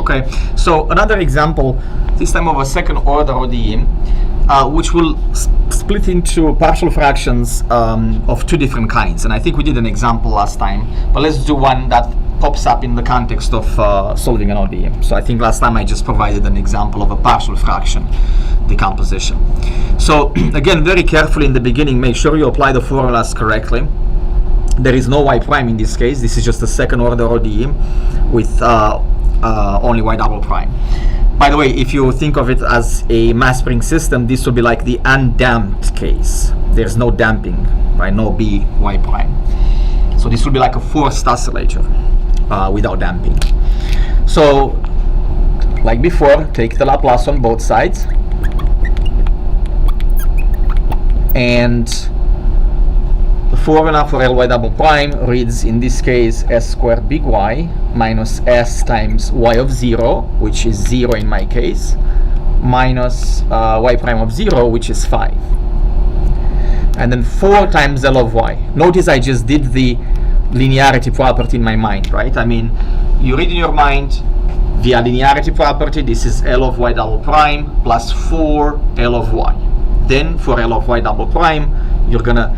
Okay, so another example, this time of a second order ODE, which will split into partial fractions of two different kinds. And I think we did an example last time, but let's do one that pops up in the context of solving an ODE. So I think last time I just provided an example of a partial fraction decomposition. So again, very carefully in the beginning, make sure you apply the formulas correctly. There is no y prime in this case. This is just a second order ODE with only y double prime. By the way, if you think of it as a mass spring system, this will be like the undamped case. There's no damping, right? No b y prime. So this will be like a forced oscillator without damping. So, like before, take the Laplace on both sides. And the formula for Ly double prime reads, in this case, s squared big Y minus s times y of 0, which is 0 in my case, minus y prime of 0, which is 5. And then 4 times L of y. Notice I just did the linearity property in my mind, right? I mean, you read in your mind via linearity property, this is L of y double prime plus 4 L of y. Then for L of y double prime, you're gonna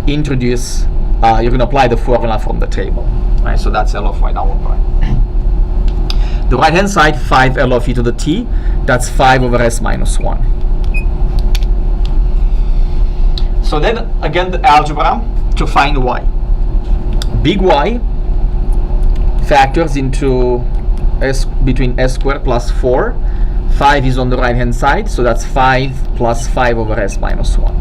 introduce, you're gonna apply the formula from the table, right? So that's L of y double prime. The right hand side, 5 L of e to the t, that's 5 over s minus 1. So then again the algebra to find y. Big Y factors into s between s squared plus 4. 5 is on the right hand side, so that's 5 plus 5 over s minus 1.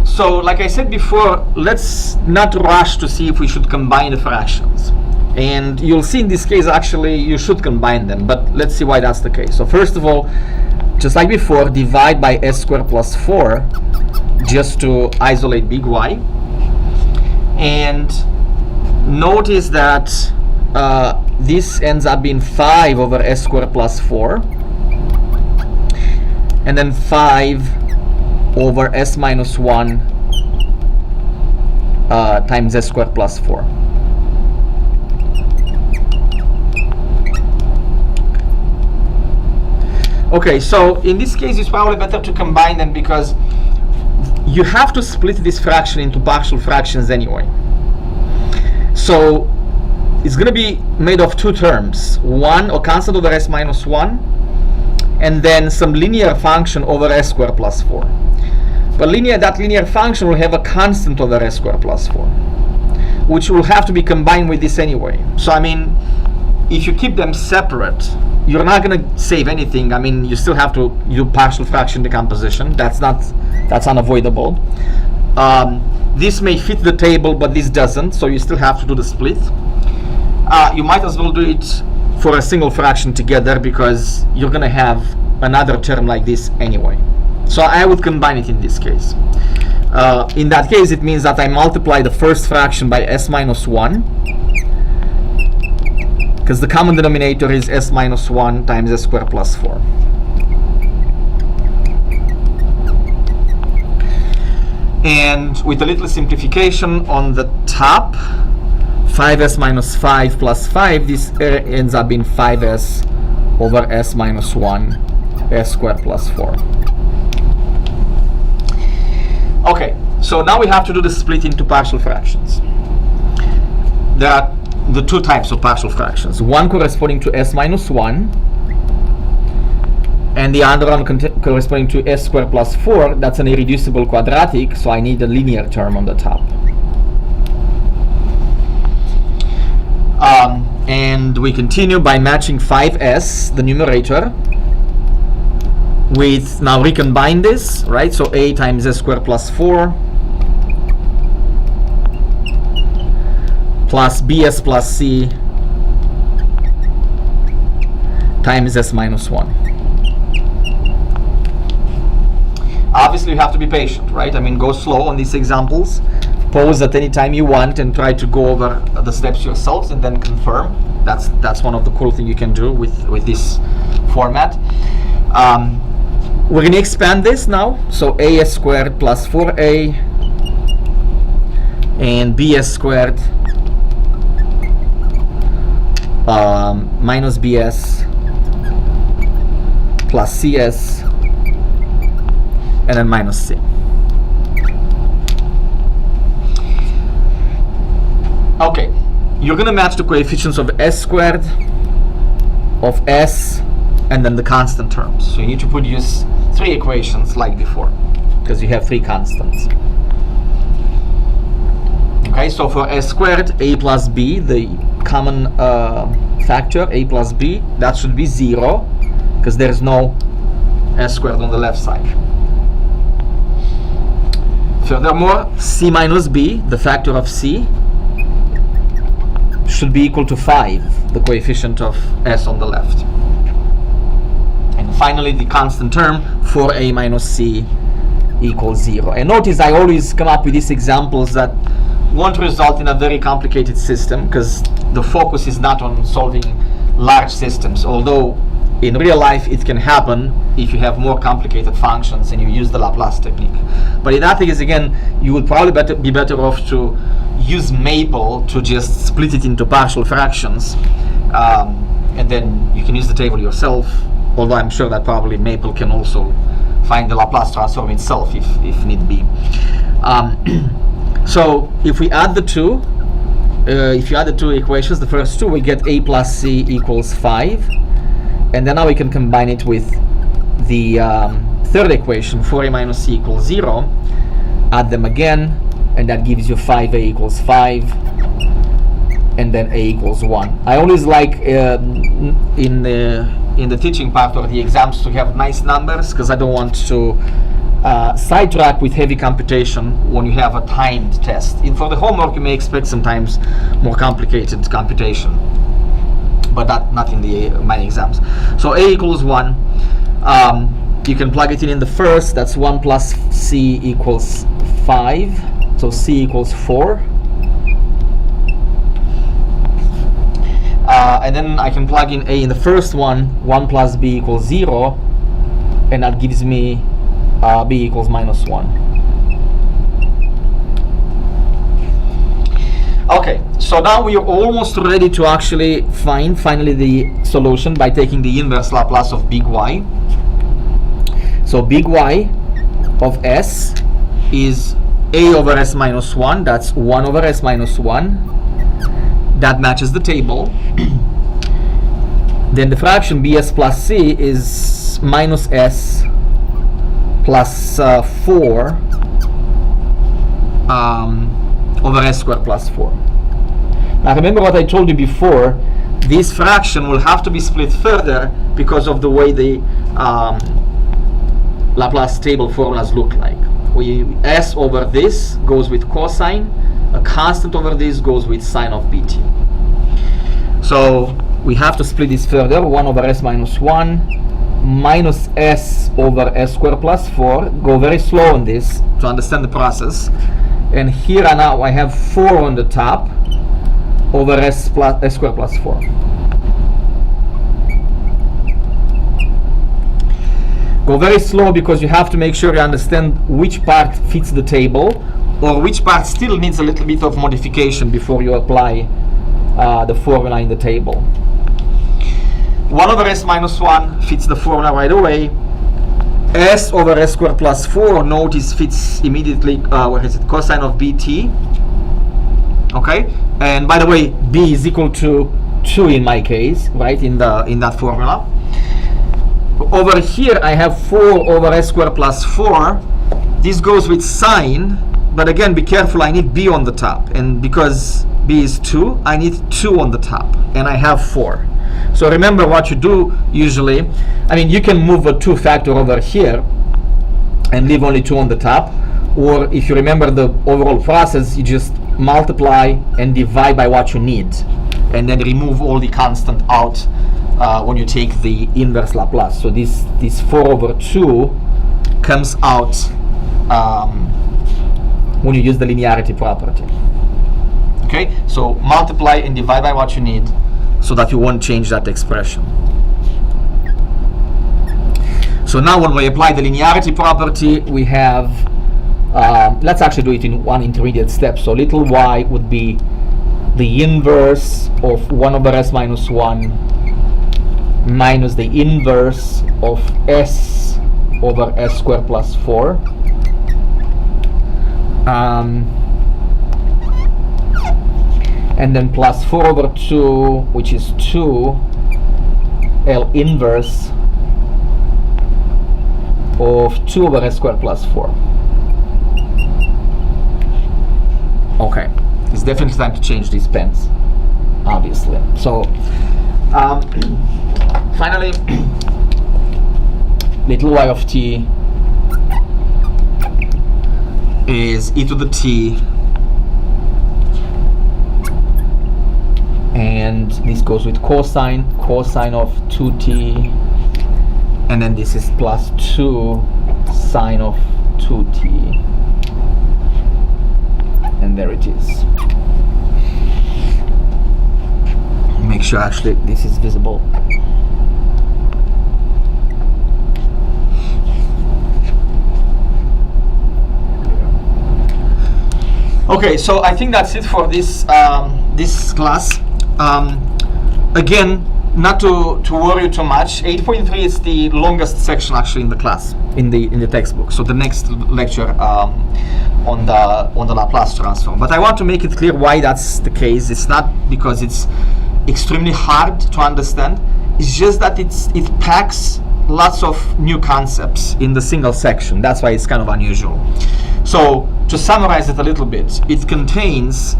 So like I said before, let's not rush to see if we should combine the fractions. And you'll see in this case actually you should combine them, but let's see why that's the case. So first of all, just like before, divide by s squared plus 4 just to isolate big Y. And notice that this ends up being 5 over s squared plus 4, and then 5 over s minus 1 times s squared plus 4. Okay, so in this case it's probably better to combine them because you have to split this fraction into partial fractions anyway. So it's going to be made of two terms. One, a constant over s minus 1, and then some linear function over s squared plus 4. But that linear function will have a constant over s squared plus 4, which will have to be combined with this anyway. So I mean, if you keep them separate, you're not going to save anything. I mean, you still have to do partial fraction decomposition. That's unavoidable. This may fit the table, but this doesn't, so you still have to do the split. You might as well do it for a single fraction together because you're going to have another term like this anyway. So I would combine it in this case. In that case, it means that I multiply the first fraction by s minus 1, because the common denominator is s minus 1 times s squared plus 4. And with a little simplification on the top, 5s minus 5 plus 5, this ends up being 5s over s minus 1 s squared plus 4. Okay, so now we have to do the split into partial fractions. There are the two types of partial fractions. One corresponding to s minus 1, and the other one corresponding to s squared plus 4. That's an irreducible quadratic, so I need a linear term on the top. And we continue by matching 5s, the numerator, with, now recombine this, right? So a times s squared plus 4 plus bs plus c times s minus 1. Obviously you have to be patient, right? I mean, go slow on these examples. Pause at any time you want and try to go over the steps yourselves and then confirm. That's one of the cool things you can do with this format. We're going to expand this now. So as squared plus 4a and bs squared minus bs plus cs, and then minus c. Okay, you're going to match the coefficients of s squared, of s, and then the constant terms. So you need to produce 3 equations like before, because you have 3 constants. Okay, so for s squared, a plus b, the common factor, a plus b, that should be 0, because there is no s squared on the left side. Furthermore, c minus b, the factor of c, should be equal to 5, the coefficient of s on the left. And finally, the constant term, 4a minus c equals 0. And notice I always come up with these examples that won't result in a very complicated system, because the focus is not on solving large systems, although in real life it can happen if you have more complicated functions and you use the Laplace technique. But in that case, again, you would probably be better off to use Maple to just split it into partial fractions, and then you can use the table yourself, although I'm sure that probably Maple can also find the Laplace transform itself if need be. So if we add the two, if you add the 2 equations, the first 2, we get a plus c equals 5, and then now we can combine it with the third equation, 4a minus c equals 0, add them again, and that gives you 5a equals 5, and then a equals 1. I always like in the teaching part of the exams to have nice numbers, because I don't want to sidetrack with heavy computation when you have a timed test. And for the homework, you may expect sometimes more complicated computation, but not in my exams. So a equals 1. You can plug it in the first. That's 1 plus c equals 5. So c equals 4. And then I can plug in a in the first one. 1 plus b equals 0. And that gives me b equals minus 1. Okay, so now we are almost ready to actually find finally the solution by taking the inverse Laplace of big Y. So big Y of s is a over s minus 1. That's 1 over s minus 1. That matches the table. Then the fraction bs plus c is minus s plus 4 over s squared plus 4. Now remember what I told you before, this fraction will have to be split further because of the way the Laplace table formulas look like. S over this goes with cosine, a constant over this goes with sine of bt. So we have to split this further, 1 over s minus 1 minus s over s squared plus 4. Go very slow on this to understand the process. And here now I have 4 on the top over s squared plus 4. Go very slow because you have to make sure you understand which part fits the table or which part still needs a little bit of modification before you apply the formula in the table. 1 over s minus 1 fits the formula right away. S over s squared plus 4, notice fits immediately, where is it, cosine of bt. Okay, and by the way, b is equal to 2 in my case, right, in that formula. Over here I have 4 over s squared plus 4. This goes with sine, but again be careful, I need b on the top, and because b is 2, I need 2 on the top, and I have 4. So remember what you do usually, I mean, you can move a 2 factor over here and leave only 2 on the top, or if you remember the overall process, you just multiply and divide by what you need, and then remove all the constant out when you take the inverse Laplace. So this 4 over 2 comes out when you use the linearity property. Okay, so multiply and divide by what you need, so that you won't change that expression. So now when we apply the linearity property, we have, let's actually do it in one intermediate step. So little y would be the inverse of 1 over s minus 1 minus the inverse of s over s squared plus 4. And then plus 4 over 2, which is 2 L inverse of 2 over s squared plus 4. Okay, it's definitely time to change these pens, obviously. So, finally, little y of t is e to the t, and this goes with cosine of 2t, and then this is plus 2 sine of 2t, and there it is. Make sure actually this is visible. Okay, so I think that's it for this this class. Again, not to worry too much. 8.3 is the longest section actually in the class, in the textbook. So the next lecture on the Laplace transform. But I want to make it clear why that's the case. It's not because it's extremely hard to understand. It's just that it packs lots of new concepts in the single section. That's why it's kind of unusual. So to summarize it a little bit, it contains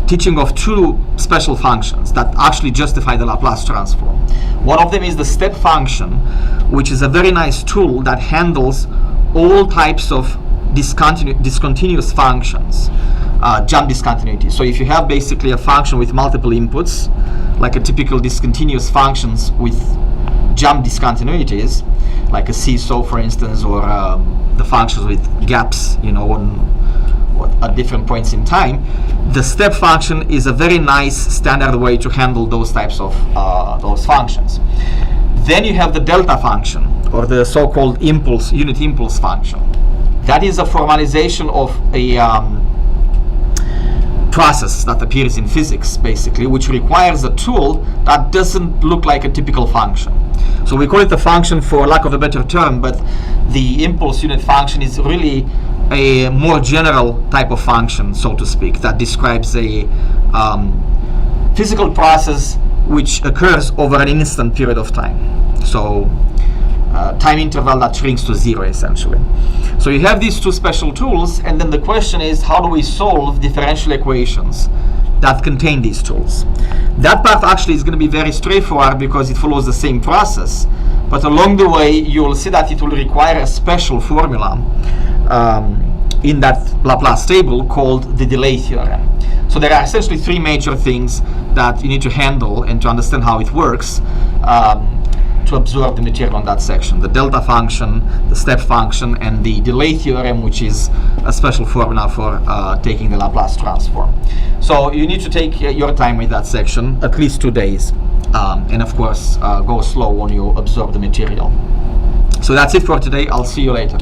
teaching of two special functions that actually justify the Laplace transform. One of them is the step function, which is a very nice tool that handles all types of discontinuous functions, jump discontinuity. So if you have basically a function with multiple inputs, like a typical discontinuous functions with jump discontinuities, like a seesaw, for instance, or the functions with gaps, you know, at different points in time, the step function is a very nice standard way to handle those types of those functions. Then you have the delta function, or the so-called unit impulse function. That is a formalization of a process that appears in physics, basically, which requires a tool that doesn't look like a typical function. So we call it a function for lack of a better term, but the impulse unit function is really a more general type of function, so to speak, that describes a physical process which occurs over an instant period of time. So time interval that shrinks to 0, essentially. So you have these two special tools, and then the question is, how do we solve differential equations that contain these tools? That part actually is going to be very straightforward because it follows the same process, but along the way you will see that it will require a special formula in that Laplace table called the Delay Theorem. So there are essentially three major things that you need to handle and to understand how it works to absorb the material on that section: the delta function, the step function, and the delay theorem, which is a special formula for taking the Laplace transform. So you need to take your time with that section, at least 2 days, and of course go slow when you absorb the material. So that's it for today. I'll see you later.